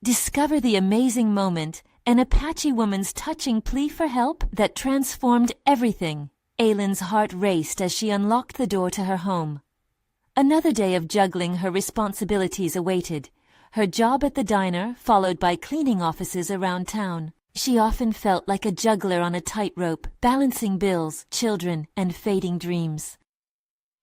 Discover the amazing moment, an Apache woman's touching plea for help that transformed everything. Aylen's heart raced as she unlocked the door to her home. Another day of juggling her responsibilities awaited. Her job at the diner, followed by cleaning offices around town. She often felt like a juggler on a tightrope, balancing bills, children, and fading dreams.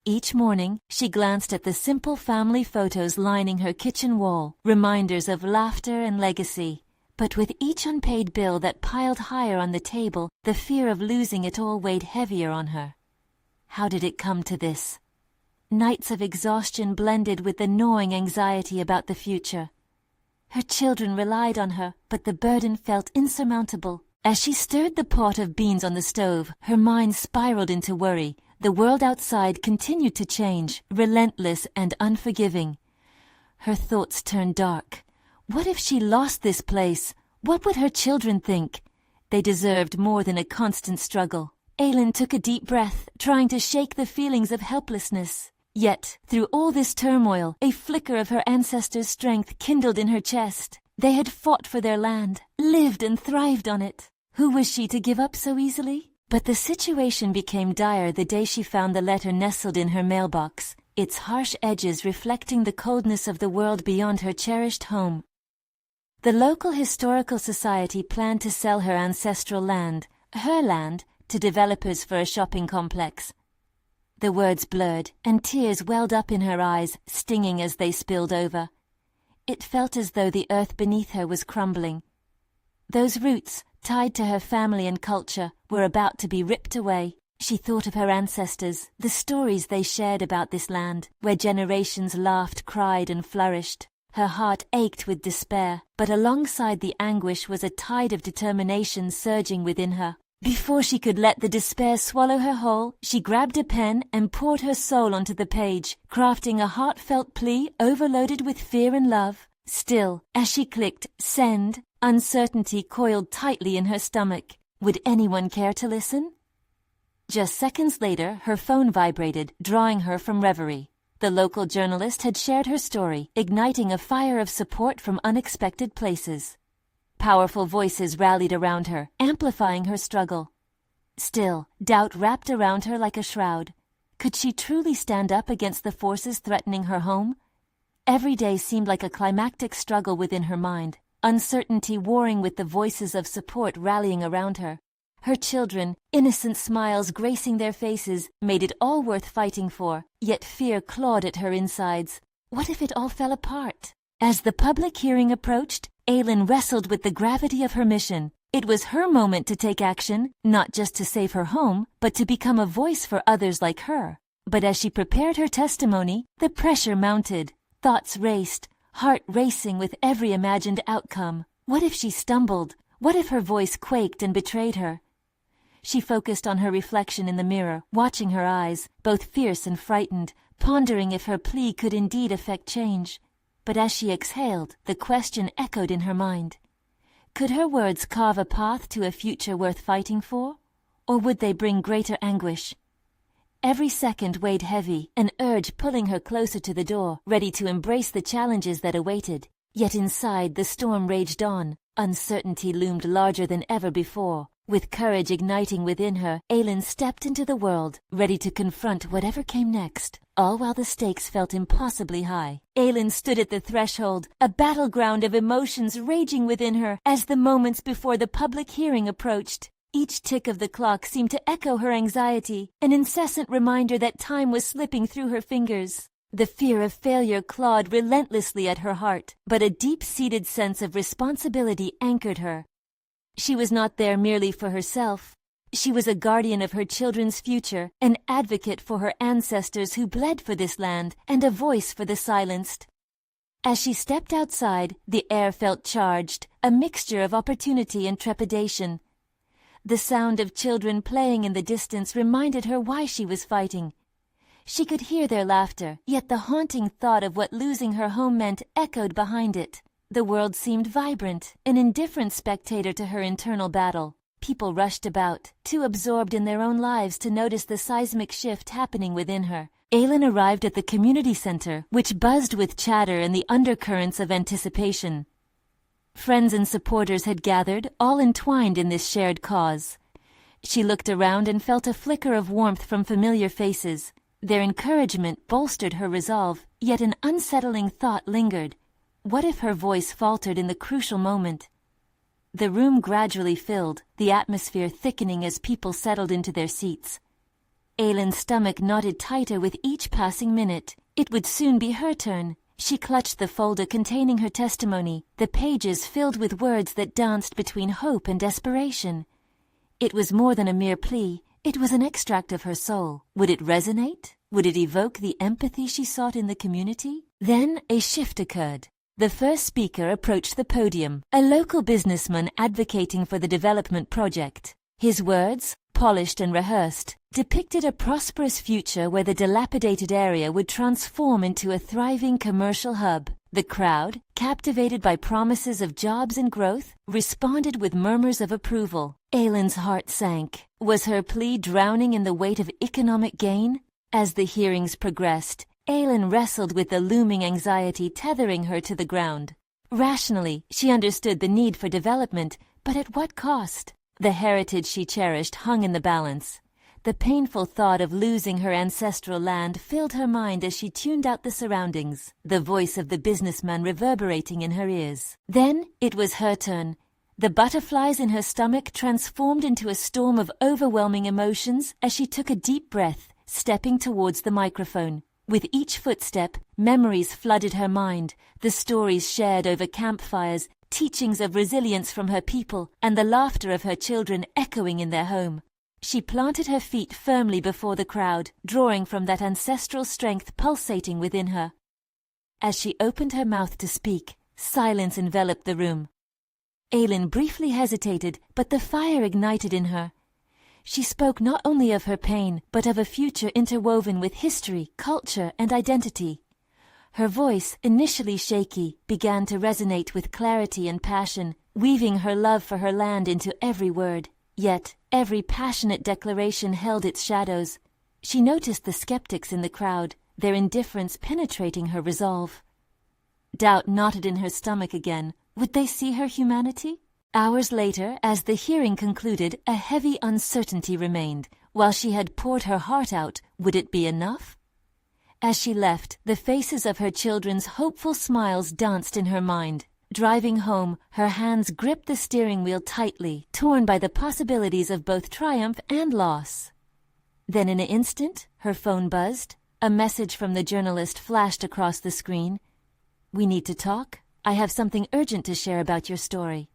Each morning, she glanced at the simple family photos lining her kitchen wall, reminders of laughter and legacy. But with each unpaid bill that piled higher on the table, the fear of losing it all weighed heavier on her. How did it come to this? Nights of exhaustion blended with the gnawing anxiety about the future. Her children relied on her, but the burden felt insurmountable. As she stirred the pot of beans on the stove, her mind spiraled into worry. The world outside continued to change, relentless and unforgiving. Her thoughts turned dark. What if she lost this place? What would her children think? They deserved more than a constant struggle. Aylen took a deep breath, trying to shake the feelings of helplessness. Yet, through all this turmoil, a flicker of her ancestors' strength kindled in her chest. They had fought for their land, lived and thrived on it. Who was she to give up so easily? But the situation became dire the day she found the letter nestled in her mailbox, its harsh edges reflecting the coldness of the world beyond her cherished home. The local historical society planned to sell her ancestral land, her land, to developers for a shopping complex. The words blurred, and tears welled up in her eyes, stinging as they spilled over. It felt as though the earth beneath her was crumbling. Those roots, tied to her family and culture, were about to be ripped away. She thought of her ancestors, the stories they shared about this land, where generations laughed, cried, and flourished. Her heart ached with despair, but alongside the anguish was a tide of determination surging within her. Before she could let the despair swallow her whole, she grabbed a pen and poured her soul onto the page, crafting a heartfelt plea overloaded with fear and love. Still, as she clicked send, uncertainty coiled tightly in her stomach. Would anyone care to listen? Just seconds later, her phone vibrated, drawing her from reverie. The local journalist had shared her story, igniting a fire of support from unexpected places. Powerful voices rallied around her, amplifying her struggle. Still, doubt wrapped around her like a shroud. Could she truly stand up against the forces threatening her home? Every day seemed like a climactic struggle within her mind, uncertainty warring with the voices of support rallying around her. Her children, innocent smiles gracing their faces, made it all worth fighting for, yet fear clawed at her insides. What if it all fell apart? As the public hearing approached, Aylen wrestled with the gravity of her mission. It was her moment to take action, not just to save her home, but to become a voice for others like her. But as she prepared her testimony, the pressure mounted. Thoughts raced, heart racing with every imagined outcome. What if she stumbled? What if her voice quaked and betrayed her? She focused on her reflection in the mirror, watching her eyes, both fierce and frightened, pondering if her plea could indeed affect change. But as she exhaled, the question echoed in her mind. Could her words carve a path to a future worth fighting for? Or would they bring greater anguish? Every second weighed heavy, an urge pulling her closer to the door, ready to embrace the challenges that awaited. Yet inside, the storm raged on. Uncertainty loomed larger than ever before. With courage igniting within her, Aylen stepped into the world, ready to confront whatever came next, all while the stakes felt impossibly high. Aylen stood at the threshold, a battleground of emotions raging within her as the moments before the public hearing approached. Each tick of the clock seemed to echo her anxiety, an incessant reminder that time was slipping through her fingers. The fear of failure clawed relentlessly at her heart, but a deep-seated sense of responsibility anchored her. She was not there merely for herself. She was a guardian of her children's future, an advocate for her ancestors who bled for this land, and a voice for the silenced. As she stepped outside, the air felt charged, a mixture of opportunity and trepidation. The sound of children playing in the distance reminded her why she was fighting. She could hear their laughter, yet the haunting thought of what losing her home meant echoed behind it. The world seemed vibrant, an indifferent spectator to her internal battle. People rushed about, too absorbed in their own lives to notice the seismic shift happening within her. Aylen arrived at the community center, which buzzed with chatter and the undercurrents of anticipation. Friends and supporters had gathered, all entwined in this shared cause. She looked around and felt a flicker of warmth from familiar faces. Their encouragement bolstered her resolve, yet an unsettling thought lingered. What if her voice faltered in the crucial moment? The room gradually filled, the atmosphere thickening as people settled into their seats. Aylen's stomach knotted tighter with each passing minute. It would soon be her turn. She clutched the folder containing her testimony, the pages filled with words that danced between hope and desperation. It was more than a mere plea. It was an extract of her soul. Would it resonate? Would it evoke the empathy she sought in the community? Then a shift occurred. The first speaker approached the podium, a local businessman advocating for the development project. His words, polished and rehearsed, depicted a prosperous future where the dilapidated area would transform into a thriving commercial hub. The crowd, captivated by promises of jobs and growth, responded with murmurs of approval. Aylen's heart sank. Was her plea drowning in the weight of economic gain? As the hearings progressed, Aylen wrestled with the looming anxiety tethering her to the ground. Rationally, she understood the need for development, but at what cost? The heritage she cherished hung in the balance. The painful thought of losing her ancestral land filled her mind as she tuned out the surroundings, the voice of the businessman reverberating in her ears. Then it was her turn. The butterflies in her stomach transformed into a storm of overwhelming emotions as she took a deep breath, stepping towards the microphone. With each footstep, memories flooded her mind, the stories shared over campfires, teachings of resilience from her people, and the laughter of her children echoing in their home. She planted her feet firmly before the crowd, drawing from that ancestral strength pulsating within her. As she opened her mouth to speak, silence enveloped the room. Aylen briefly hesitated, but the fire ignited in her. She spoke not only of her pain, but of a future interwoven with history, culture, and identity. Her voice, initially shaky, began to resonate with clarity and passion, weaving her love for her land into every word. Yet, every passionate declaration held its shadows. She noticed the skeptics in the crowd, their indifference penetrating her resolve. Doubt knotted in her stomach again. Would they see her humanity? Hours later, as the hearing concluded, a heavy uncertainty remained. While she had poured her heart out, would it be enough? As she left, the faces of her children's hopeful smiles danced in her mind. Driving home, her hands gripped the steering wheel tightly, torn by the possibilities of both triumph and loss. Then in an instant, her phone buzzed. A message from the journalist flashed across the screen. "We need to talk. I have something urgent to share about your story."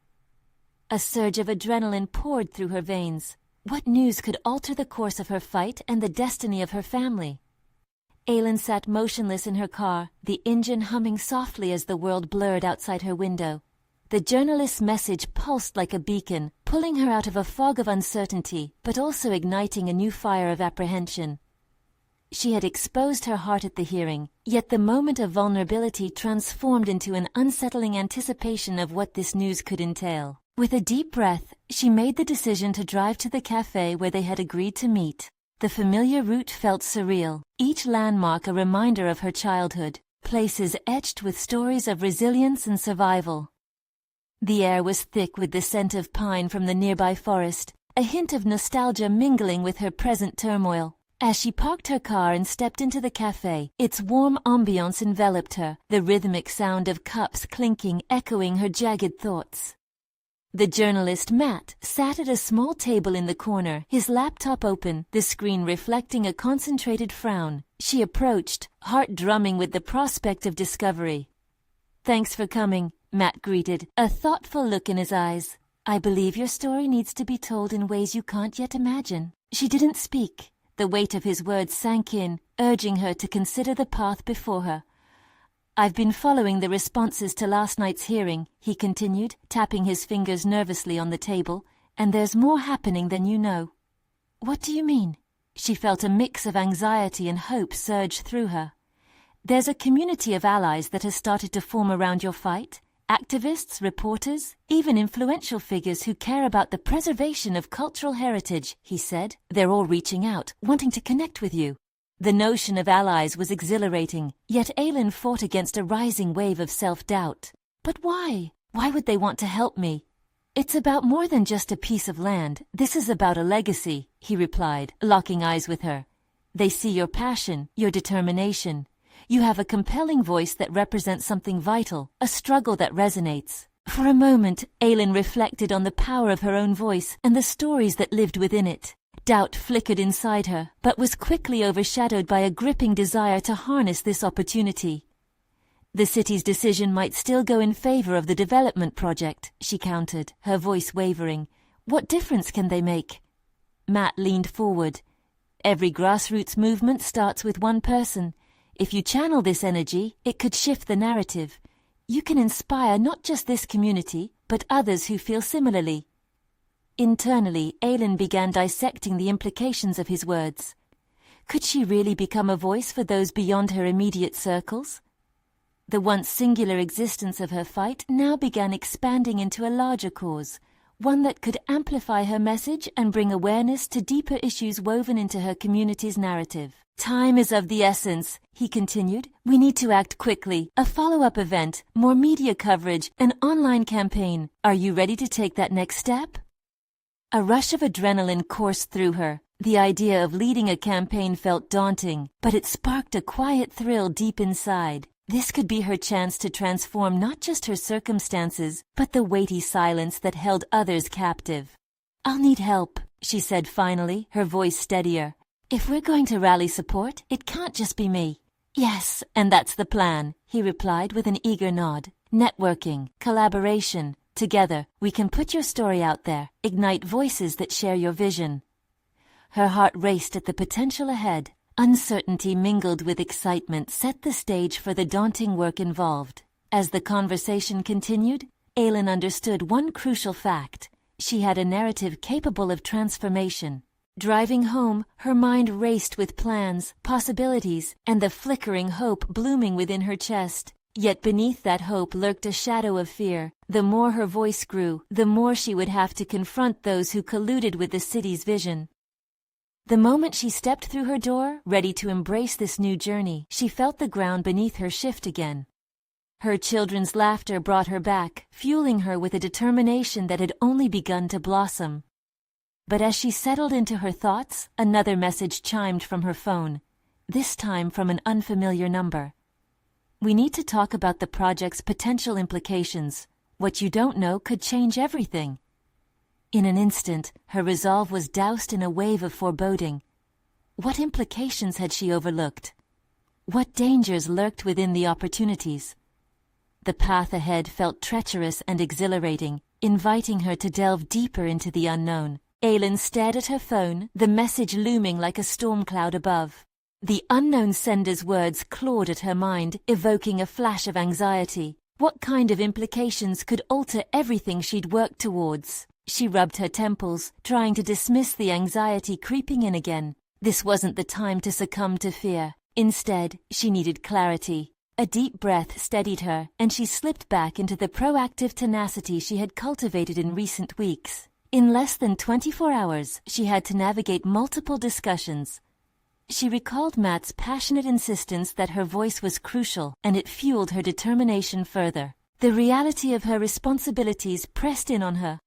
A surge of adrenaline poured through her veins. What news could alter the course of her fight and the destiny of her family? Aylen sat motionless in her car, the engine humming softly as the world blurred outside her window. The journalist's message pulsed like a beacon, pulling her out of a fog of uncertainty, but also igniting a new fire of apprehension. She had exposed her heart at the hearing, yet the moment of vulnerability transformed into an unsettling anticipation of what this news could entail. With a deep breath, she made the decision to drive to the cafe where they had agreed to meet. The familiar route felt surreal, each landmark a reminder of her childhood, places etched with stories of resilience and survival. The air was thick with the scent of pine from the nearby forest, a hint of nostalgia mingling with her present turmoil. As she parked her car and stepped into the cafe, its warm ambiance enveloped her, the rhythmic sound of cups clinking echoing her jagged thoughts. The journalist Matt sat at a small table in the corner, his laptop open, the screen reflecting a concentrated frown. She approached, heart drumming with the prospect of discovery. "Thanks for coming," Matt greeted, a thoughtful look in his eyes. "I believe your story needs to be told in ways you can't yet imagine." She didn't speak. The weight of his words sank in, urging her to consider the path before her. "I've been following the responses to last night's hearing," he continued, tapping his fingers nervously on the table, "and there's more happening than you know." "What do you mean?" She felt a mix of anxiety and hope surge through her. "There's a community of allies that has started to form around your fight. Activists, reporters, even influential figures who care about the preservation of cultural heritage," he said. "They're all reaching out, wanting to connect with you." The notion of allies was exhilarating, yet Aylen fought against a rising wave of self-doubt. But why? Why would they want to help me? It's about more than just a piece of land. This is about a legacy, he replied, locking eyes with her. They see your passion, your determination. You have a compelling voice that represents something vital, a struggle that resonates. For a moment, Aylen reflected on the power of her own voice and the stories that lived within it. Doubt flickered inside her, but was quickly overshadowed by a gripping desire to harness this opportunity. The city's decision might still go in favor of the development project, she countered, her voice wavering. What difference can they make? Matt leaned forward. Every grassroots movement starts with one person. If you channel this energy, it could shift the narrative. You can inspire not just this community, but others who feel similarly. Internally, Aylen began dissecting the implications of his words. Could she really become a voice for those beyond her immediate circles? The once singular existence of her fight now began expanding into a larger cause, one that could amplify her message and bring awareness to deeper issues woven into her community's narrative. Time is of the essence, he continued. We need to act quickly. A follow-up event, more media coverage, an online campaign. Are you ready to take that next step? A rush of adrenaline coursed through her. The idea of leading a campaign felt daunting, but it sparked a quiet thrill deep inside. This could be her chance to transform not just her circumstances, but the weighty silence that held others captive. I'll need help, she said finally, her voice steadier. If we're going to rally support, it can't just be me. Yes, and that's the plan, he replied with an eager nod. Networking, collaboration. Together, we can put your story out there, ignite voices that share your vision. Her heart raced at the potential ahead. Uncertainty mingled with excitement set the stage for the daunting work involved. As the conversation continued, Aylen understood one crucial fact. She had a narrative capable of transformation. Driving home, her mind raced with plans, possibilities, and the flickering hope blooming within her chest. Yet beneath that hope lurked a shadow of fear. The more her voice grew, the more she would have to confront those who colluded with the city's vision. The moment she stepped through her door, ready to embrace this new journey, she felt the ground beneath her shift again. Her children's laughter brought her back, fueling her with a determination that had only begun to blossom. But as she settled into her thoughts, another message chimed from her phone, this time from an unfamiliar number. We need to talk about the project's potential implications. What you don't know could change everything. In an instant, her resolve was doused in a wave of foreboding. What implications had she overlooked? What dangers lurked within the opportunities? The path ahead felt treacherous and exhilarating, inviting her to delve deeper into the unknown. Aylen stared at her phone, the message looming like a storm cloud above. The unknown sender's words clawed at her mind, evoking a flash of anxiety. What kind of implications could alter everything she'd worked towards? She rubbed her temples, trying to dismiss the anxiety creeping in again. This wasn't the time to succumb to fear. Instead, she needed clarity. A deep breath steadied her, and she slipped back into the proactive tenacity she had cultivated in recent weeks. In less than 24 hours, she had to navigate multiple discussions. She recalled Matt's passionate insistence that her voice was crucial, and it fueled her determination further. The reality of her responsibilities pressed in on her.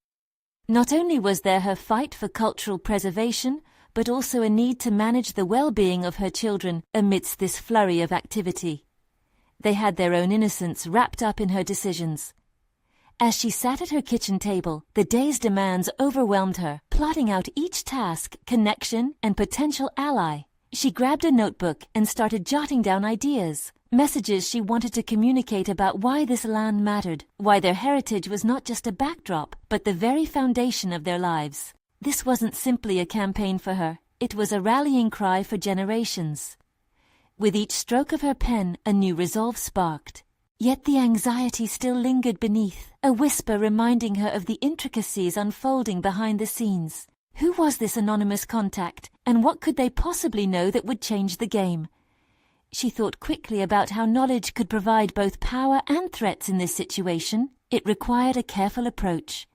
Not only was there her fight for cultural preservation, but also a need to manage the well-being of her children amidst this flurry of activity. They had their own innocence wrapped up in her decisions. As she sat at her kitchen table, the day's demands overwhelmed her, plotting out each task, connection, and potential ally. She grabbed a notebook and started jotting down ideas, messages she wanted to communicate about why this land mattered, why their heritage was not just a backdrop, but the very foundation of their lives. This wasn't simply a campaign for her, it was a rallying cry for generations. With each stroke of her pen, a new resolve sparked. Yet the anxiety still lingered beneath, a whisper reminding her of the intricacies unfolding behind the scenes. Who was this anonymous contact, and what could they possibly know that would change the game? She thought quickly about how knowledge could provide both power and threats in this situation. It required a careful approach.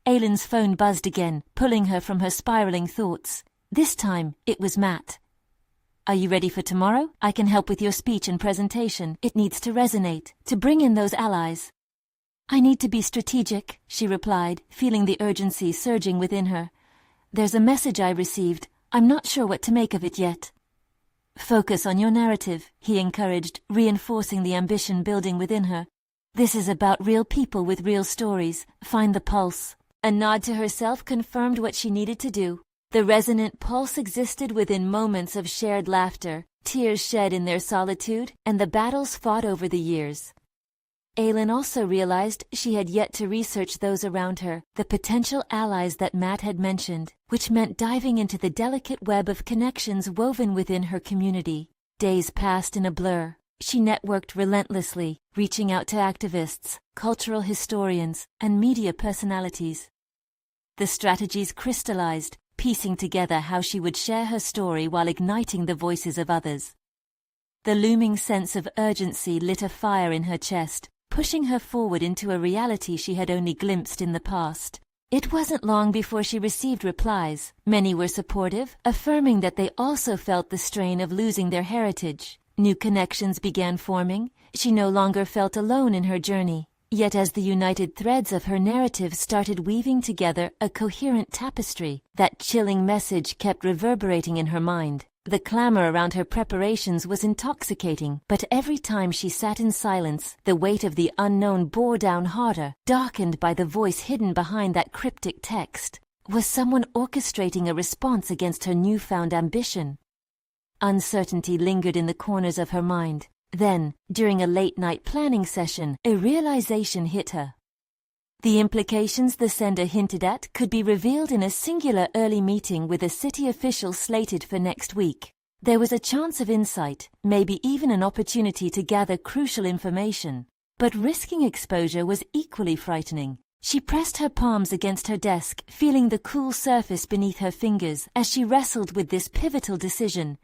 Aylen's phone buzzed again, pulling her from her spiraling thoughts. This time, it was Matt. Are you ready for tomorrow? I can help with your speech and presentation. It needs to resonate, to bring in those allies. "I need to be strategic," she replied, feeling the urgency surging within her. "There's a message I received. I'm not sure what to make of it yet." "Focus on your narrative," he encouraged, reinforcing the ambition building within her. "This is about real people with real stories. Find the pulse." A nod to herself confirmed what she needed to do. The resonant pulse existed within moments of shared laughter, tears shed in their solitude, and the battles fought over the years. Aylen also realized she had yet to research those around her, the potential allies that Matt had mentioned, which meant diving into the delicate web of connections woven within her community. Days passed in a blur. She networked relentlessly, reaching out to activists, cultural historians, and media personalities. The strategies crystallized, piecing together how she would share her story while igniting the voices of others. The looming sense of urgency lit a fire in her chest, pushing her forward into a reality she had only glimpsed in the past. It wasn't long before she received replies. Many were supportive, affirming that they also felt the strain of losing their heritage. New connections began forming. She no longer felt alone in her journey. Yet as the united threads of her narrative started weaving together a coherent tapestry, that chilling message kept reverberating in her mind. The clamor around her preparations was intoxicating, but every time she sat in silence, the weight of the unknown bore down harder, darkened by the voice hidden behind that cryptic text. Was someone orchestrating a response against her newfound ambition? Uncertainty lingered in the corners of her mind. Then, during a late-night planning session, a realization hit her. The implications the sender hinted at could be revealed in a singular early meeting with a city official slated for next week. There was a chance of insight, maybe even an opportunity to gather crucial information. But risking exposure was equally frightening. She pressed her palms against her desk, feeling the cool surface beneath her fingers as she wrestled with this pivotal decision.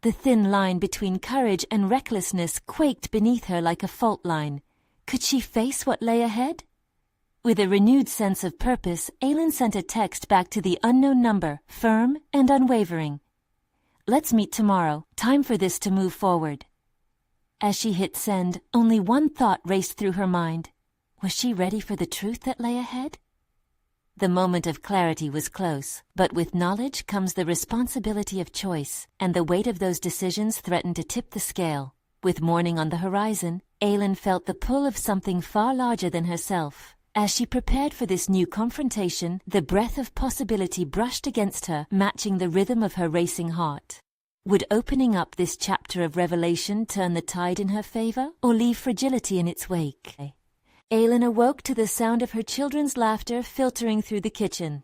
The thin line between courage and recklessness quaked beneath her like a fault line. Could she face what lay ahead? With a renewed sense of purpose, Aylen sent a text back to the unknown number, firm and unwavering. "Let's meet tomorrow. Time for this to move forward." As she hit send, only one thought raced through her mind. Was she ready for the truth that lay ahead? The moment of clarity was close, but with knowledge comes the responsibility of choice, and the weight of those decisions threatened to tip the scale. With morning on the horizon, Aylen felt the pull of something far larger than herself. As she prepared for this new confrontation, the breath of possibility brushed against her, matching the rhythm of her racing heart. Would opening up this chapter of revelation turn the tide in her favor, or leave fragility in its wake? Aylen awoke to the sound of her children's laughter filtering through the kitchen.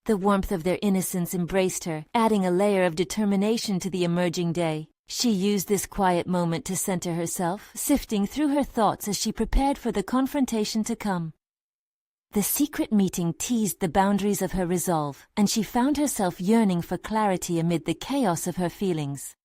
The warmth of their innocence embraced her, adding a layer of determination to the emerging day. She used this quiet moment to center herself, sifting through her thoughts as she prepared for the confrontation to come. The secret meeting teased the boundaries of her resolve, and she found herself yearning for clarity amid the chaos of her feelings.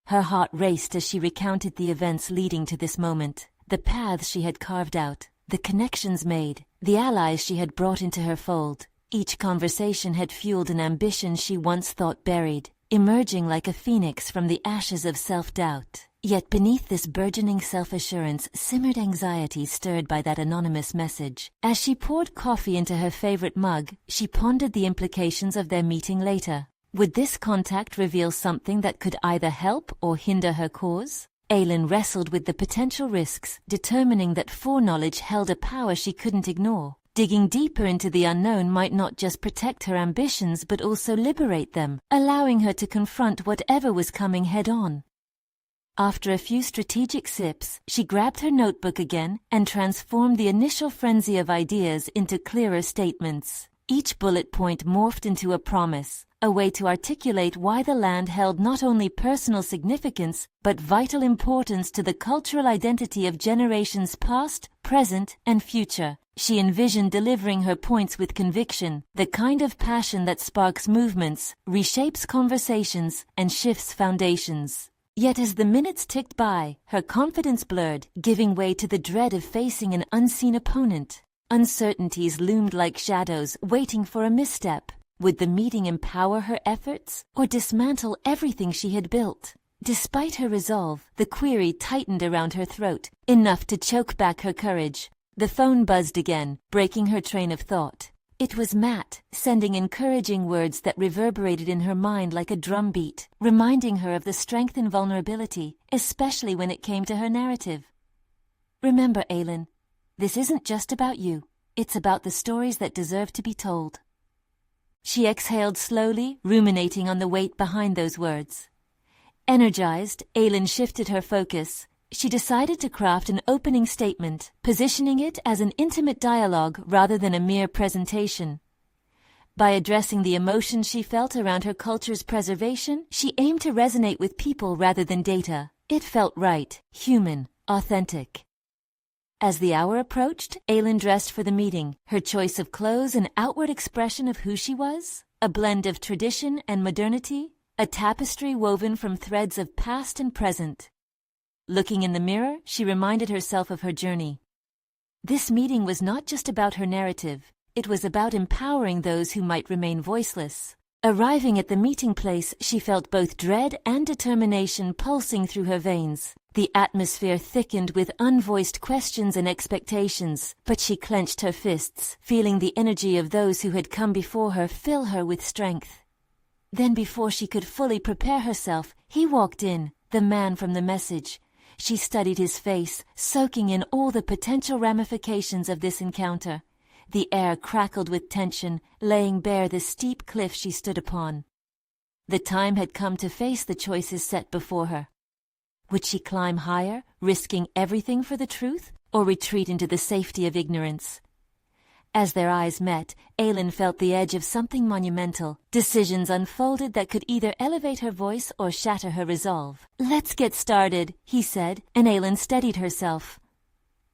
Her heart raced as she recounted the events leading to this moment, the paths she had carved out, the connections made, the allies she had brought into her fold. Each conversation had fueled an ambition she once thought buried, emerging like a phoenix from the ashes of self-doubt. Yet beneath this burgeoning self-assurance simmered anxiety stirred by that anonymous message. As she poured coffee into her favorite mug, she pondered the implications of their meeting later. Would this contact reveal something that could either help or hinder her cause? Aylen wrestled with the potential risks, determining that foreknowledge held a power she couldn't ignore. Digging deeper into the unknown might not just protect her ambitions but also liberate them, allowing her to confront whatever was coming head-on. After a few strategic sips, she grabbed her notebook again and transformed the initial frenzy of ideas into clearer statements. Each bullet point morphed into a promise, a way to articulate why the land held not only personal significance but vital importance to the cultural identity of generations past, present, and future. She envisioned delivering her points with conviction, the kind of passion that sparks movements, reshapes conversations, and shifts foundations. Yet as the minutes ticked by, her confidence blurred, giving way to the dread of facing an unseen opponent. Uncertainties loomed like shadows, waiting for a misstep. Would the meeting empower her efforts, or dismantle everything she had built? Despite her resolve, the query tightened around her throat, enough to choke back her courage. The phone buzzed again, breaking her train of thought. It was Matt, sending encouraging words that reverberated in her mind like a drumbeat, reminding her of the strength in vulnerability, especially when it came to her narrative. Remember, Aylen, this isn't just about you. It's about the stories that deserve to be told. She exhaled slowly, ruminating on the weight behind those words. Energized, Aylen shifted her focus. She decided to craft an opening statement, positioning it as an intimate dialogue rather than a mere presentation. By addressing the emotions she felt around her culture's preservation, she aimed to resonate with people rather than data. It felt right, human, authentic. As the hour approached, Aylen dressed for the meeting, her choice of clothes an outward expression of who she was, a blend of tradition and modernity, a tapestry woven from threads of past and present. Looking in the mirror, she reminded herself of her journey. This meeting was not just about her narrative, it was about empowering those who might remain voiceless. Arriving at the meeting place, she felt both dread and determination pulsing through her veins. The atmosphere thickened with unvoiced questions and expectations, but she clenched her fists, feeling the energy of those who had come before her fill her with strength. Then before she could fully prepare herself, he walked in, the man from the message. She studied his face, soaking in all the potential ramifications of this encounter. The air crackled with tension, laying bare the steep cliff she stood upon. The time had come to face the choices set before her. Would she climb higher, risking everything for the truth, or retreat into the safety of ignorance? As their eyes met, Aylen felt the edge of something monumental. Decisions unfolded that could either elevate her voice or shatter her resolve. "Let's get started," he said, and Aylen steadied herself.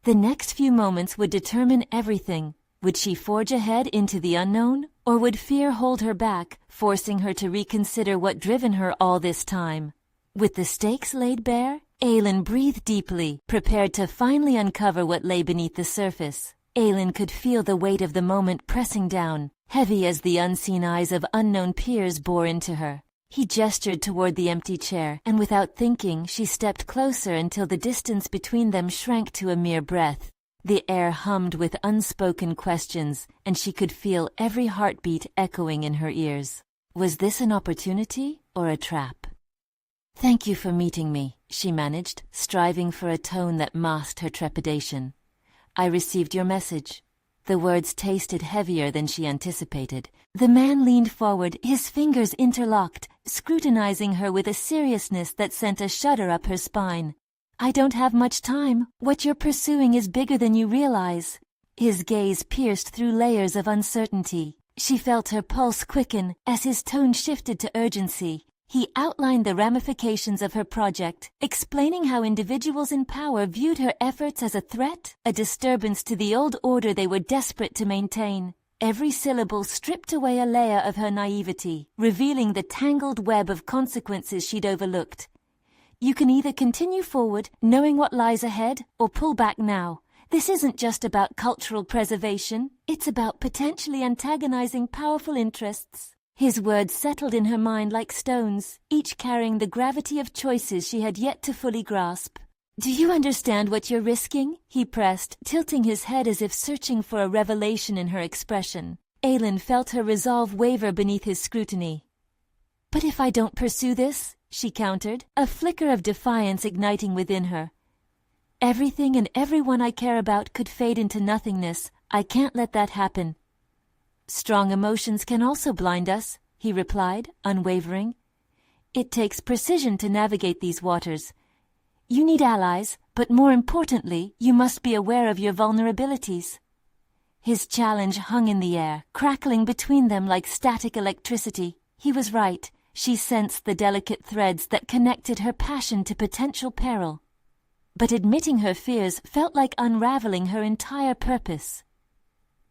The next few moments would determine everything. Would she forge ahead into the unknown, or would fear hold her back, forcing her to reconsider what driven her all this time? With the stakes laid bare, Aylen breathed deeply, prepared to finally uncover what lay beneath the surface. Aylen could feel the weight of the moment pressing down, heavy as the unseen eyes of unknown peers bore into her. He gestured toward the empty chair, and without thinking, she stepped closer until the distance between them shrank to a mere breath. The air hummed with unspoken questions, and she could feel every heartbeat echoing in her ears. Was this an opportunity or a trap? "Thank you for meeting me," she managed, striving for a tone that masked her trepidation. "I received your message." The words tasted heavier than she anticipated. The man leaned forward, his fingers interlocked, scrutinizing her with a seriousness that sent a shudder up her spine. "I don't have much time. What you're pursuing is bigger than you realize." His gaze pierced through layers of uncertainty. She felt her pulse quicken as his tone shifted to urgency. He outlined the ramifications of her project, explaining how individuals in power viewed her efforts as a threat, a disturbance to the old order they were desperate to maintain. Every syllable stripped away a layer of her naivety, revealing the tangled web of consequences she'd overlooked. "You can either continue forward, knowing what lies ahead, or pull back now. This isn't just about cultural preservation, it's about potentially antagonizing powerful interests." His words settled in her mind like stones, each carrying the gravity of choices she had yet to fully grasp. "Do you understand what you're risking?" he pressed, tilting his head as if searching for a revelation in her expression. Aylen felt her resolve waver beneath his scrutiny. "But if I don't pursue this?" she countered, a flicker of defiance igniting within her. "Everything and everyone I care about could fade into nothingness. I can't let that happen." "Strong emotions can also blind us," he replied, unwavering. "It takes precision to navigate these waters. You need allies, but more importantly, you must be aware of your vulnerabilities." His challenge hung in the air, crackling between them like static electricity. He was right. She sensed the delicate threads that connected her passion to potential peril. But admitting her fears felt like unraveling her entire purpose.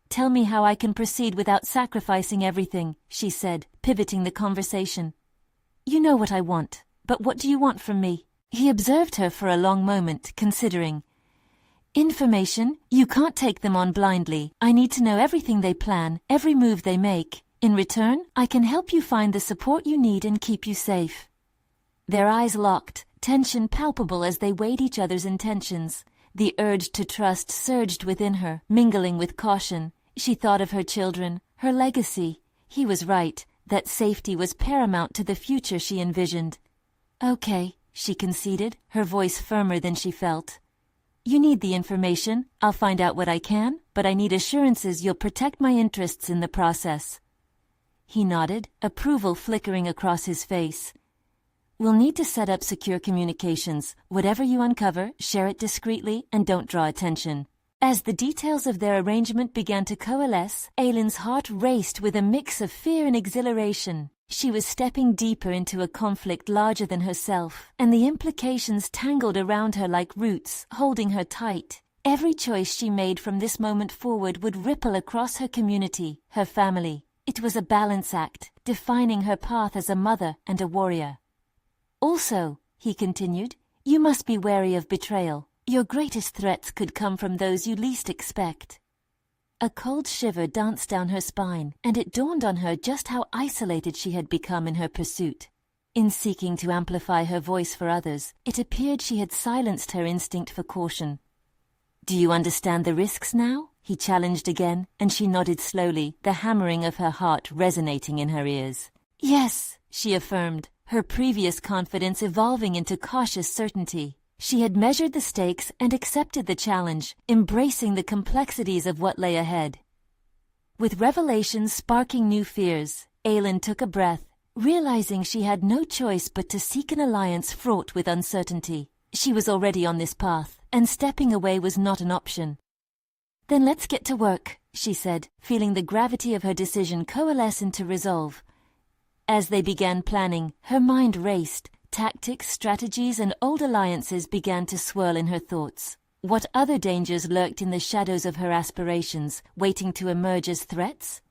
"Tell me how I can proceed without sacrificing everything," she said, pivoting the conversation. "You know what I want, but what do you want from me?" He observed her for a long moment, considering. "Information. You can't take them on blindly. I need to know everything they plan, every move they make. In return, I can help you find the support you need and keep you safe." Their eyes locked, tension palpable as they weighed each other's intentions. The urge to trust surged within her, mingling with caution. She thought of her children, her legacy. He was right, that safety was paramount to the future she envisioned. "Okay," she conceded, her voice firmer than she felt. "You need the information. I'll find out what I can, but I need assurances you'll protect my interests in the process." He nodded, approval flickering across his face. "We'll need to set up secure communications. Whatever you uncover, share it discreetly and don't draw attention." As the details of their arrangement began to coalesce, Aylen's heart raced with a mix of fear and exhilaration. She was stepping deeper into a conflict larger than herself, and the implications tangled around her like roots, holding her tight. Every choice she made from this moment forward would ripple across her community, her family. It was a balance act, defining her path as a mother and a warrior. "Also," he continued, "you must be wary of betrayal. Your greatest threats could come from those you least expect." A cold shiver danced down her spine, and it dawned on her just how isolated she had become in her pursuit. In seeking to amplify her voice for others, it appeared she had silenced her instinct for caution. "Do you understand the risks now?" he challenged again, and she nodded slowly, the hammering of her heart resonating in her ears. "Yes," she affirmed, her previous confidence evolving into cautious certainty. She had measured the stakes and accepted the challenge, embracing the complexities of what lay ahead. With revelations sparking new fears, Aylen took a breath, realizing she had no choice but to seek an alliance fraught with uncertainty. She was already on this path, and stepping away was not an option. "Then let's get to work," she said, feeling the gravity of her decision coalesce into resolve. As they began planning, her mind raced. Tactics, strategies, and old alliances began to swirl in her thoughts. What other dangers lurked in the shadows of her aspirations, waiting to emerge as threats?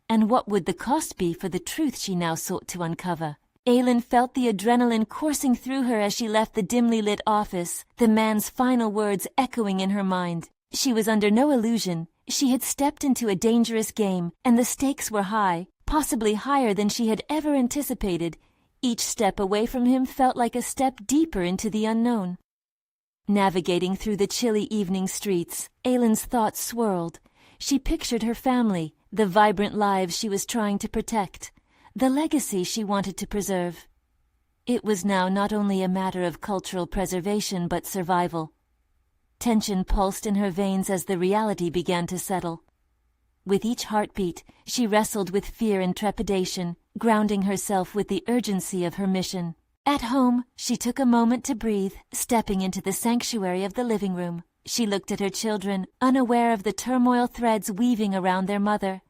And what would the cost be for the truth she now sought to uncover? Aylen felt the adrenaline coursing through her as she left the dimly lit office, the man's final words echoing in her mind. She was under no illusion. She had stepped into a dangerous game, and the stakes were high, possibly higher than she had ever anticipated. Each step away from him felt like a step deeper into the unknown. Navigating through the chilly evening streets, Aylen's thoughts swirled. She pictured her family, the vibrant lives she was trying to protect, the legacy she wanted to preserve. It was now not only a matter of cultural preservation but survival. Tension pulsed in her veins as the reality began to settle. With each heartbeat, she wrestled with fear and trepidation, grounding herself with the urgency of her mission. At home, she took a moment to breathe, stepping into the sanctuary of the living room. She looked at her children, unaware of the turmoil threads weaving around their mother.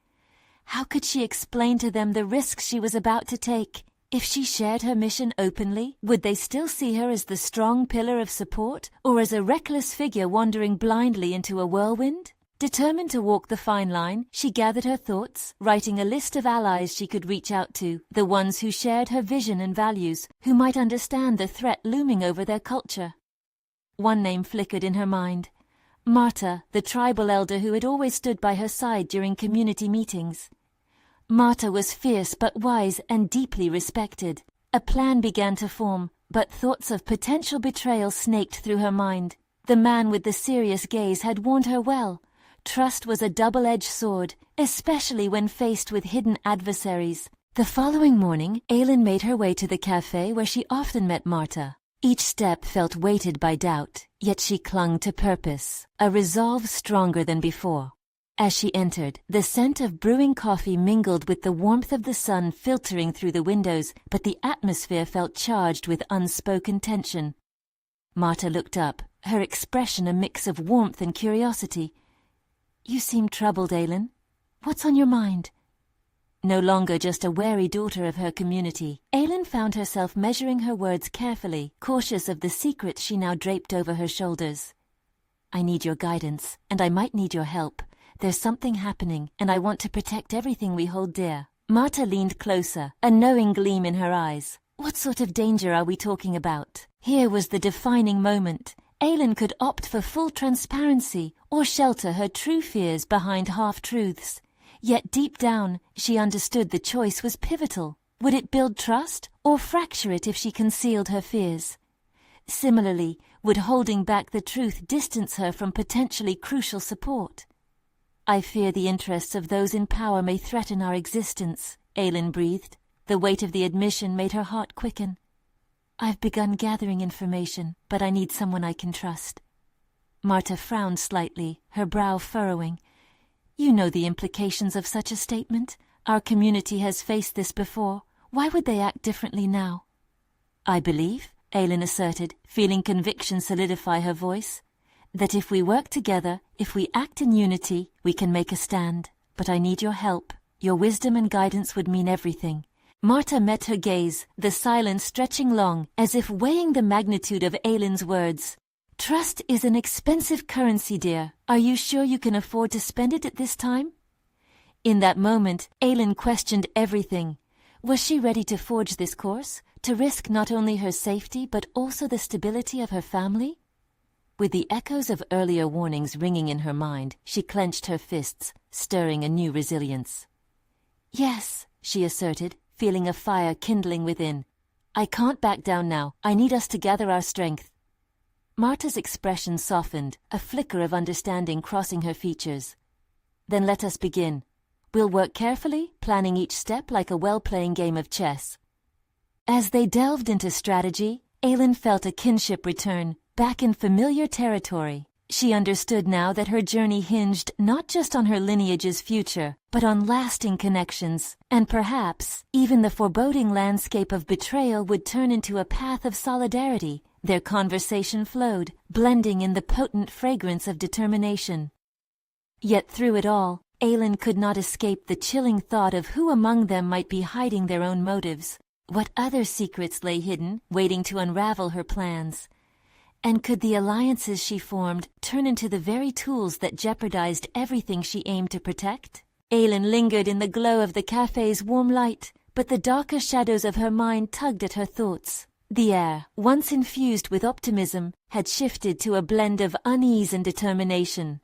How could she explain to them the risks she was about to take? If she shared her mission openly, would they still see her as the strong pillar of support, or as a reckless figure wandering blindly into a whirlwind? Determined to walk the fine line, she gathered her thoughts, writing a list of allies she could reach out to, the ones who shared her vision and values, who might understand the threat looming over their culture. One name flickered in her mind. Marta, the tribal elder who had always stood by her side during community meetings. Marta was fierce but wise and deeply respected. A plan began to form, but thoughts of potential betrayal snaked through her mind. The man with the serious gaze had warned her well. Trust was a double-edged sword, especially when faced with hidden adversaries. The following morning, Aylen made her way to the cafe where she often met Marta. Each step felt weighted by doubt, yet she clung to purpose, a resolve stronger than before. As she entered, the scent of brewing coffee mingled with the warmth of the sun filtering through the windows, but the atmosphere felt charged with unspoken tension. Marta looked up, her expression a mix of warmth and curiosity. "You seem troubled, Aylen. What's on your mind?" No longer just a wary daughter of her community, Aylen found herself measuring her words carefully, cautious of the secrets she now draped over her shoulders. "I need your guidance, and I might need your help. There's something happening, and I want to protect everything we hold dear." Marta leaned closer, a knowing gleam in her eyes. What sort of danger are we talking about? Here was the defining moment. Aylen could opt for full transparency or shelter her true fears behind half-truths. Yet deep down, she understood the choice was pivotal. Would it build trust or fracture it if she concealed her fears? Similarly, Would holding back the truth distance her from potentially crucial support? I fear the interests of those in power may threaten our existence, Aylen breathed. The weight of the admission made her heart quicken. I've begun gathering information, but I need someone I can trust. Marta frowned slightly, her brow furrowing. You know the implications of such a statement. Our community has faced this before. Why would they act differently now? I believe, Aylen asserted, feeling conviction solidify her voice, that if we work together, if we act in unity, we can make a stand. But I need your help. Your wisdom and guidance would mean everything. Marta met her gaze, the silence stretching long, as if weighing the magnitude of Aylen's words. Trust is an expensive currency, dear. Are you sure you can afford to spend it at this time? In that moment, Aylen questioned everything. Was she ready to forge this course, to risk not only her safety but also the stability of her family? With the echoes of earlier warnings ringing in her mind, she clenched her fists, stirring a new resilience. Yes, she asserted, feeling a fire kindling within. I can't back down now. I need us to gather our strength. Marta's expression softened, a flicker of understanding crossing her features. Then let us begin. We'll work carefully, planning each step like a well-playing game of chess. As they delved into strategy, Aylen felt a kinship return, back in familiar territory. She understood now that her journey hinged not just on her lineage's future, but on lasting connections, and perhaps even the foreboding landscape of betrayal would turn into a path of solidarity. Their conversation flowed, blending in the potent fragrance of determination. Yet through it all, Aylen could not escape the chilling thought of who among them might be hiding their own motives. What other secrets lay hidden, waiting to unravel her plans? And could the alliances she formed turn into the very tools that jeopardized everything she aimed to protect? Aylen lingered in the glow of the cafe's warm light, but the darker shadows of her mind tugged at her thoughts. The air, once infused with optimism, had shifted to a blend of unease and determination.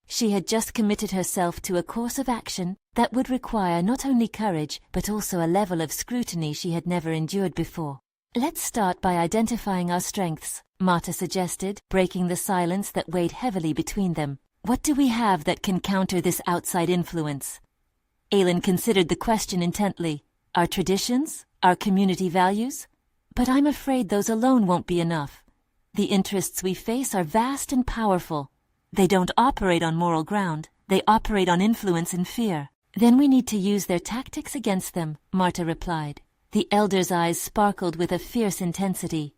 She had just committed herself to a course of action that would require not only courage, but also a level of scrutiny she had never endured before. Let's start by identifying our strengths, Marta suggested, breaking the silence that weighed heavily between them. What do we have that can counter this outside influence? Aylen considered the question intently. Our traditions? Our community values? But I'm afraid those alone won't be enough. The interests we face are vast and powerful. They don't operate on moral ground. They operate on influence and fear. Then we need to use their tactics against them, Marta replied. The elder's eyes sparkled with a fierce intensity.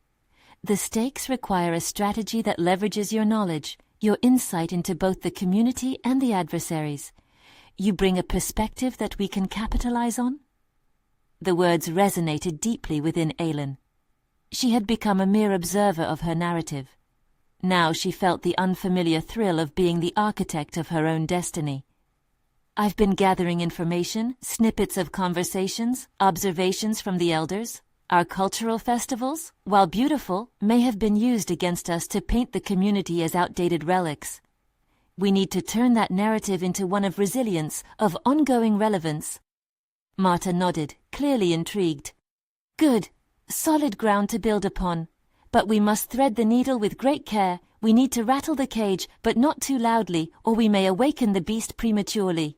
The stakes require a strategy that leverages your knowledge, your insight into both the community and the adversaries. You bring a perspective that we can capitalize on? The words resonated deeply within Aylen. She had become a mere observer of her narrative. Now she felt the unfamiliar thrill of being the architect of her own destiny. I've been gathering information, snippets of conversations, observations from the elders. Our cultural festivals, while beautiful, may have been used against us to paint the community as outdated relics. We need to turn that narrative into one of resilience, of ongoing relevance. Marta nodded, clearly intrigued. Good. Solid ground to build upon. But we must thread the needle with great care. We need to rattle the cage, but not too loudly, or we may awaken the beast prematurely.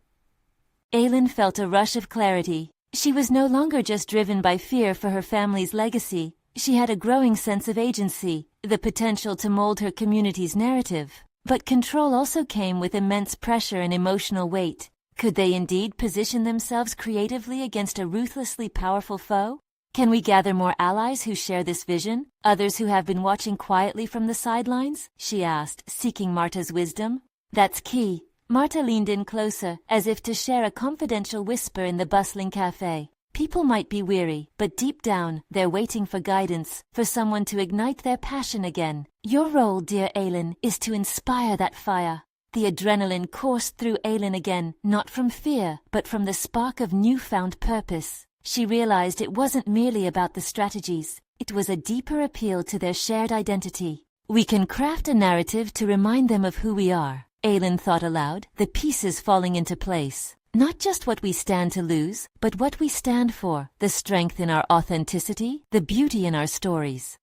Aylen felt a rush of clarity. She was no longer just driven by fear for her family's legacy. She had a growing sense of agency, the potential to mold her community's narrative. But control also came with immense pressure and emotional weight. Could they indeed position themselves creatively against a ruthlessly powerful foe? Can we gather more allies who share this vision? Others who have been watching quietly from the sidelines? She asked, seeking Marta's wisdom. That's key. Marta leaned in closer, as if to share a confidential whisper in the bustling cafe. People might be weary, but deep down, they're waiting for guidance, for someone to ignite their passion again. Your role, dear Aylen, is to inspire that fire. The adrenaline coursed through Aylen again, not from fear, but from the spark of newfound purpose. She realized it wasn't merely about the strategies. It was a deeper appeal to their shared identity. We can craft a narrative to remind them of who we are. Aylen thought aloud, the pieces falling into place. Not just what we stand to lose, but what we stand for, the strength in our authenticity, the beauty in our stories.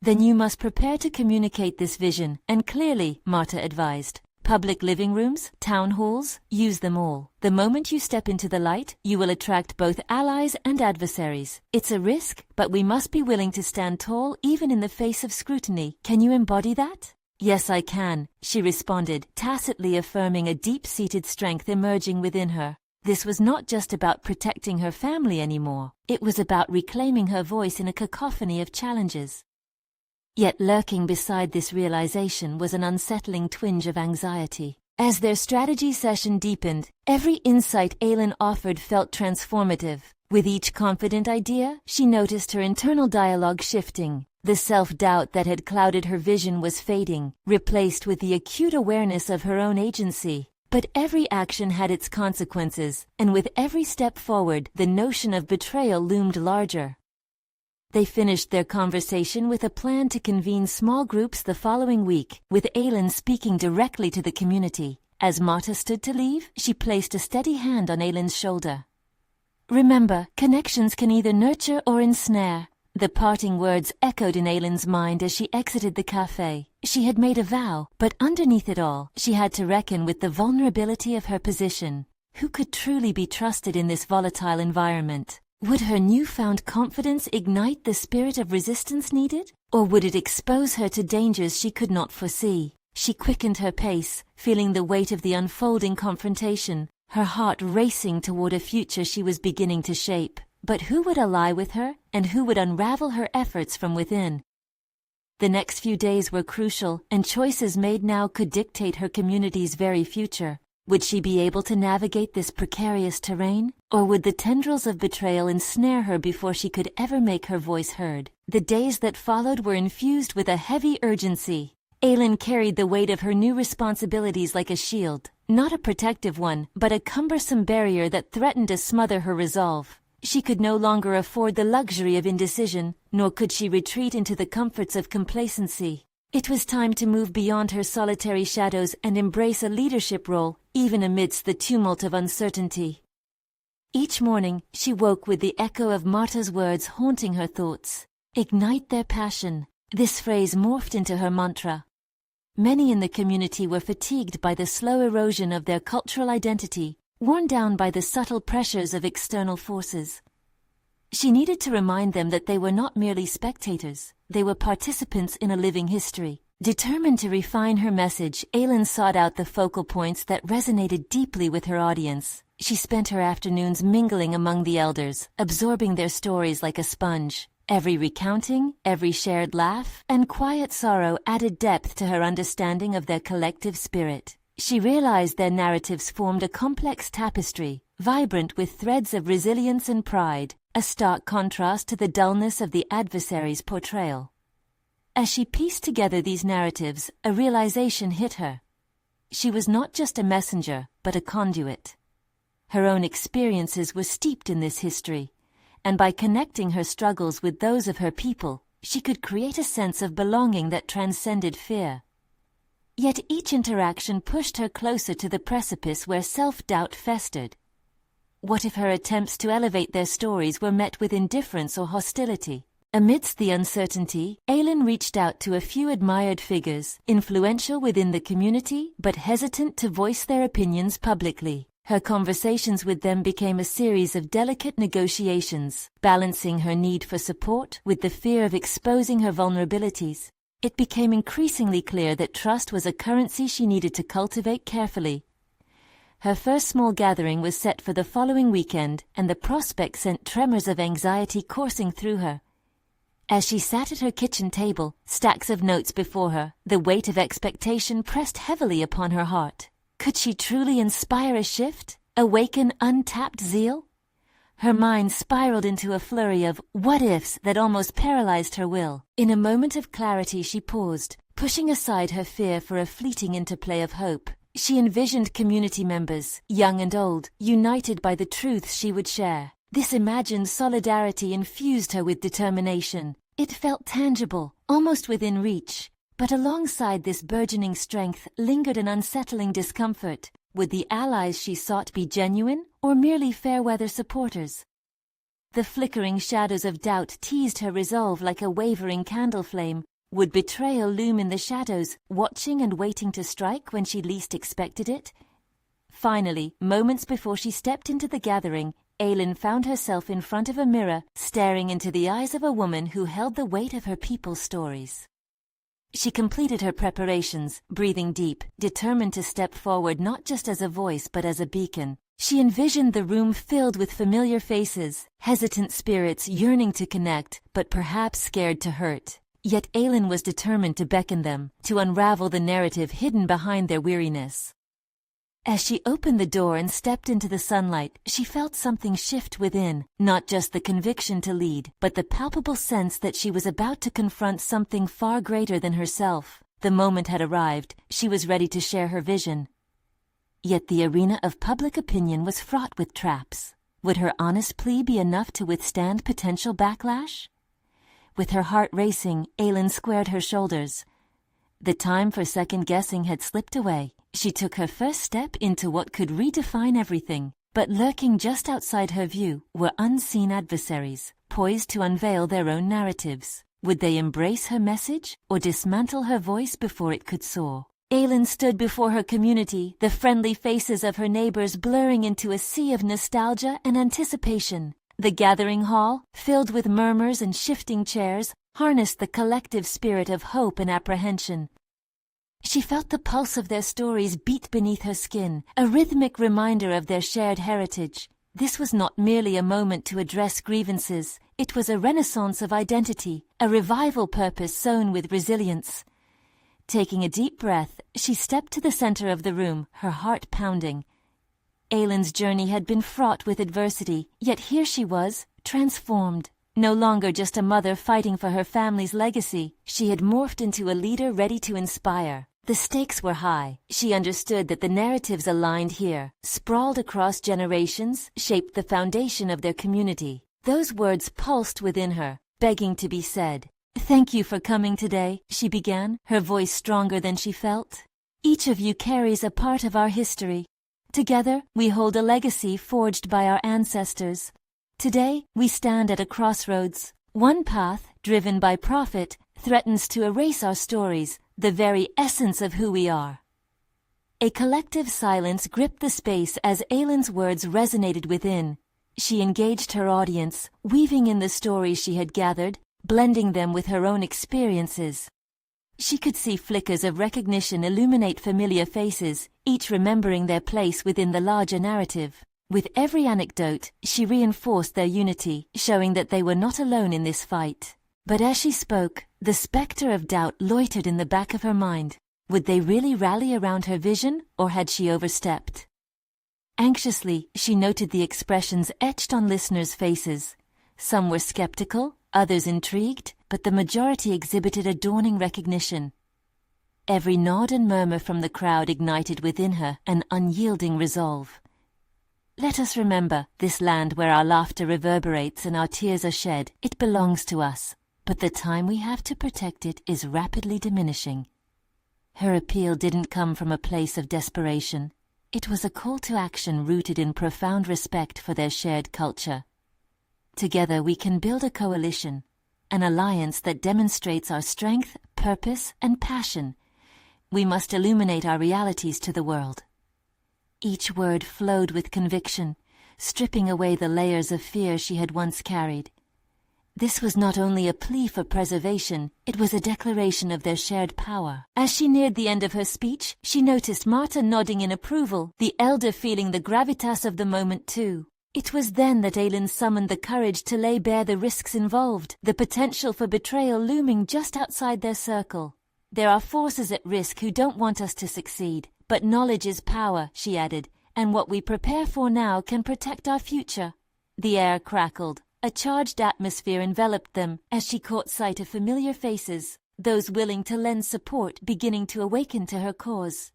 Then you must prepare to communicate this vision, and clearly, Marta advised. Public living rooms, town halls, use them all. The moment you step into the light, you will attract both allies and adversaries. It's a risk, but we must be willing to stand tall even in the face of scrutiny. Can you embody that? Yes, I can, she responded, tacitly affirming a deep-seated strength emerging within her. This was not just about protecting her family anymore. It was about reclaiming her voice in a cacophony of challenges. Yet lurking beside this realization was an unsettling twinge of anxiety. As their strategy session deepened, every insight Aylen offered felt transformative. With each confident idea, she noticed her internal dialogue shifting. The self-doubt that had clouded her vision was fading, replaced with the acute awareness of her own agency. But every action had its consequences, and with every step forward, the notion of betrayal loomed larger. They finished their conversation with a plan to convene small groups the following week, with Aylen speaking directly to the community. As Marta stood to leave, she placed a steady hand on Aylen's shoulder. Remember, connections can either nurture or ensnare. The parting words echoed in Aylen's mind as she exited the cafe. She had made a vow, but underneath it all, she had to reckon with the vulnerability of her position. Who could truly be trusted in this volatile environment? Would her newfound confidence ignite the spirit of resistance needed? Or would it expose her to dangers she could not foresee? She quickened her pace, feeling the weight of the unfolding confrontation, her heart racing toward a future she was beginning to shape. But who would ally with her, and who would unravel her efforts from within? The next few days were crucial, and choices made now could dictate her community's very future. Would she be able to navigate this precarious terrain, or would the tendrils of betrayal ensnare her before she could ever make her voice heard? The days that followed were infused with a heavy urgency. Aylen carried the weight of her new responsibilities like a shield, not a protective one, but a cumbersome barrier that threatened to smother her resolve. She could no longer afford the luxury of indecision, nor could she retreat into the comforts of complacency. It was time to move beyond her solitary shadows and embrace a leadership role, even amidst the tumult of uncertainty. Each morning, she woke with the echo of Marta's words haunting her thoughts. Ignite their passion. This phrase morphed into her mantra. Many in the community were fatigued by the slow erosion of their cultural identity, worn down by the subtle pressures of external forces. She needed to remind them that they were not merely spectators, they were participants in a living history. Determined to refine her message, Aylen sought out the focal points that resonated deeply with her audience. She spent her afternoons mingling among the elders, absorbing their stories like a sponge. Every recounting, every shared laugh, and quiet sorrow added depth to her understanding of their collective spirit. She realized their narratives formed a complex tapestry, vibrant with threads of resilience and pride, a stark contrast to the dullness of the adversary's portrayal. As she pieced together these narratives, a realization hit her. She was not just a messenger, but a conduit. Her own experiences were steeped in this history, and by connecting her struggles with those of her people, she could create a sense of belonging that transcended fear. Yet each interaction pushed her closer to the precipice where self-doubt festered. What if her attempts to elevate their stories were met with indifference or hostility? Amidst the uncertainty, Aylen reached out to a few admired figures, influential within the community but hesitant to voice their opinions publicly. Her conversations with them became a series of delicate negotiations, balancing her need for support with the fear of exposing her vulnerabilities. It became increasingly clear that trust was a currency she needed to cultivate carefully. Her first small gathering was set for the following weekend, and the prospect sent tremors of anxiety coursing through her. As she sat at her kitchen table, stacks of notes before her, the weight of expectation pressed heavily upon her heart. Could she truly inspire a shift, awaken untapped zeal? Her mind spiraled into a flurry of what-ifs that almost paralyzed her will. In a moment of clarity she paused, pushing aside her fear for a fleeting interplay of hope. She envisioned community members, young and old, united by the truths she would share. This imagined solidarity infused her with determination. It felt tangible, almost within reach. But alongside this burgeoning strength lingered an unsettling discomfort. Would the allies she sought be genuine, or merely fair-weather supporters? The flickering shadows of doubt teased her resolve like a wavering candle flame, Would betrayal loom in the shadows, watching and waiting to strike when she least expected it? Finally, moments before she stepped into the gathering, Aylen found herself in front of a mirror, staring into the eyes of a woman who held the weight of her people's stories. She completed her preparations, breathing deep, determined to step forward not just as a voice but as a beacon. She envisioned the room filled with familiar faces, hesitant spirits yearning to connect, but perhaps scared to hurt. Yet Aylen was determined to beckon them, to unravel the narrative hidden behind their weariness. As she opened the door and stepped into the sunlight, she felt something shift within, not just the conviction to lead, but the palpable sense that she was about to confront something far greater than herself. The moment had arrived, she was ready to share her vision. Yet the arena of public opinion was fraught with traps. Would her honest plea be enough to withstand potential backlash? With her heart racing, Aylen squared her shoulders. The time for second-guessing had slipped away. She took her first step into what could redefine everything. But lurking just outside her view were unseen adversaries, poised to unveil their own narratives. Would they embrace her message or dismantle her voice before it could soar? Aylen stood before her community, the friendly faces of her neighbors blurring into a sea of nostalgia and anticipation. The gathering hall, filled with murmurs and shifting chairs, harnessed the collective spirit of hope and apprehension. She felt the pulse of their stories beat beneath her skin, a rhythmic reminder of their shared heritage. This was not merely a moment to address grievances, it was a renaissance of identity, a revival purpose sown with resilience. Taking a deep breath, she stepped to the center of the room, her heart pounding. Aylen's journey had been fraught with adversity, yet here she was, transformed. No longer just a mother fighting for her family's legacy, she had morphed into a leader ready to inspire. The stakes were high. She understood that the narratives aligned here, sprawled across generations, shaped the foundation of their community. Those words pulsed within her, begging to be said. "Thank you for coming today," she began, her voice stronger than she felt. "Each of you carries a part of our history. Together, we hold a legacy forged by our ancestors. Today, we stand at a crossroads. One path, driven by profit, threatens to erase our stories, the very essence of who we are." A collective silence gripped the space as Aylen's words resonated within. She engaged her audience, weaving in the stories she had gathered, blending them with her own experiences. She could see flickers of recognition illuminate familiar faces, each remembering their place within the larger narrative. With every anecdote, she reinforced their unity, showing that they were not alone in this fight. But as she spoke, the specter of doubt loitered in the back of her mind. Would they really rally around her vision, or had she overstepped? Anxiously, she noted the expressions etched on listeners' faces. Some were skeptical, others intrigued, but the majority exhibited a dawning recognition. Every nod and murmur from the crowd ignited within her an unyielding resolve. Let us remember, this land where our laughter reverberates and our tears are shed, it belongs to us, but the time we have to protect it is rapidly diminishing. Her appeal didn't come from a place of desperation. It was a call to action rooted in profound respect for their shared culture. Together we can build a coalition, an alliance that demonstrates our strength, purpose, and passion. We must illuminate our realities to the world. Each word flowed with conviction, stripping away the layers of fear she had once carried. This was not only a plea for preservation, it was a declaration of their shared power. As she neared the end of her speech, she noticed Marta nodding in approval, the elder feeling the gravitas of the moment too. It was then that Aylen summoned the courage to lay bare the risks involved, the potential for betrayal looming just outside their circle. "There are forces at risk who don't want us to succeed, but knowledge is power," she added, "and what we prepare for now can protect our future." The air crackled. A charged atmosphere enveloped them as she caught sight of familiar faces, those willing to lend support beginning to awaken to her cause.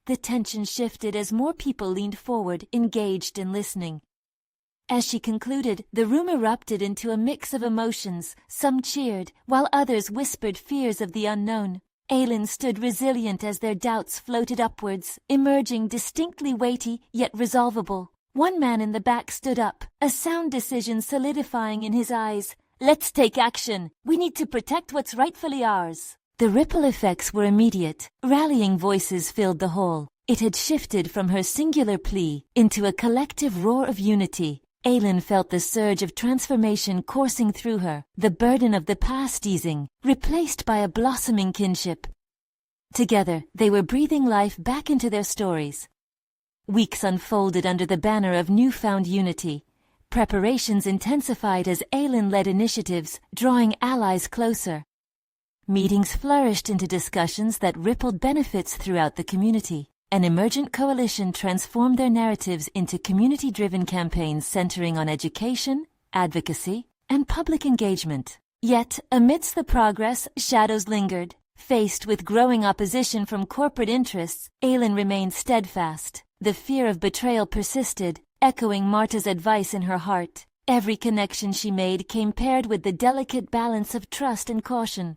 The tension shifted as more people leaned forward, engaged and listening. As she concluded, the room erupted into a mix of emotions. Some cheered, while others whispered fears of the unknown. Aylen stood resilient as their doubts floated upwards, emerging distinctly weighty yet resolvable. One man in the back stood up, a sound decision solidifying in his eyes. Let's take action. We need to protect what's rightfully ours. The ripple effects were immediate. Rallying voices filled the hall. It had shifted from her singular plea into a collective roar of unity. Aylen felt the surge of transformation coursing through her, the burden of the past easing, replaced by a blossoming kinship. Together, they were breathing life back into their stories. Weeks unfolded under the banner of newfound unity. Preparations intensified as Aylen led initiatives, drawing allies closer. Meetings flourished into discussions that rippled benefits throughout the community. An emergent coalition transformed their narratives into community-driven campaigns centering on education, advocacy, and public engagement. Yet, amidst the progress, shadows lingered. Faced with growing opposition from corporate interests, Aylen remained steadfast. The fear of betrayal persisted, echoing Marta's advice in her heart. Every connection she made came paired with the delicate balance of trust and caution.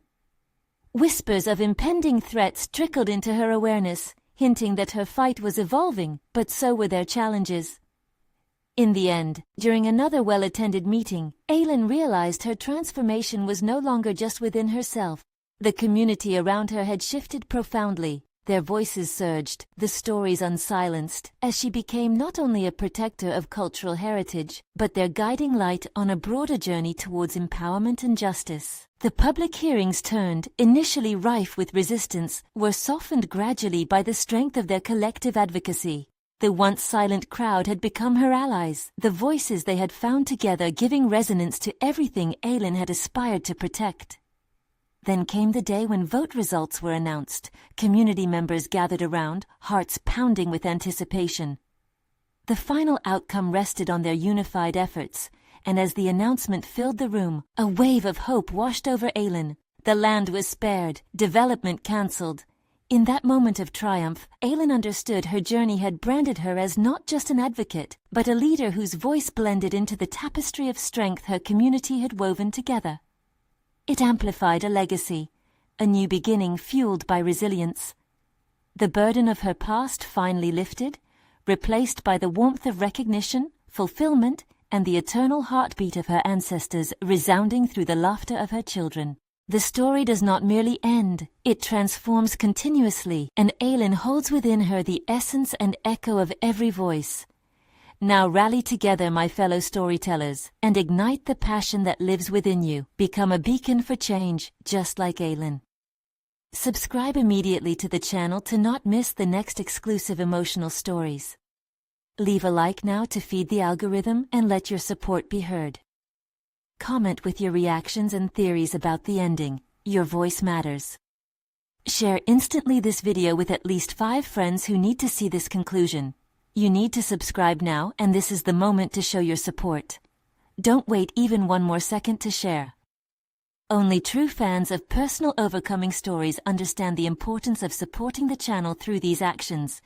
Whispers of impending threats trickled into her awareness, hinting that her fight was evolving, but so were their challenges. In the end, during another well-attended meeting, Aylen realized her transformation was no longer just within herself. The community around her had shifted profoundly. Their voices surged, the stories unsilenced, as she became not only a protector of cultural heritage, but their guiding light on a broader journey towards empowerment and justice. The public hearings turned, initially rife with resistance, were softened gradually by the strength of their collective advocacy. The once silent crowd had become her allies, the voices they had found together giving resonance to everything Aylen had aspired to protect. Then came the day when vote results were announced. Community members gathered around, hearts pounding with anticipation. The final outcome rested on their unified efforts, and as the announcement filled the room, a wave of hope washed over Aylen. The land was spared, development cancelled. In that moment of triumph, Aylen understood her journey had branded her as not just an advocate, but a leader whose voice blended into the tapestry of strength her community had woven together. It amplified a legacy, a new beginning fueled by resilience. The burden of her past finally lifted, replaced by the warmth of recognition, fulfillment, and the eternal heartbeat of her ancestors resounding through the laughter of her children. The story does not merely end, it transforms continuously, and Aylen holds within her the essence and echo of every voice. Now rally together, my fellow storytellers, and ignite the passion that lives within you. Become a beacon for change, just like Aylen. Subscribe immediately to the channel to not miss the next exclusive emotional stories. Leave a like now to feed the algorithm and let your support be heard. Comment with your reactions and theories about the ending. Your voice matters. Share instantly this video with at least 5 friends who need to see this conclusion. You need to subscribe now, and this is the moment to show your support. Don't wait even one more second to share. Only true fans of personal overcoming stories understand the importance of supporting the channel through these actions.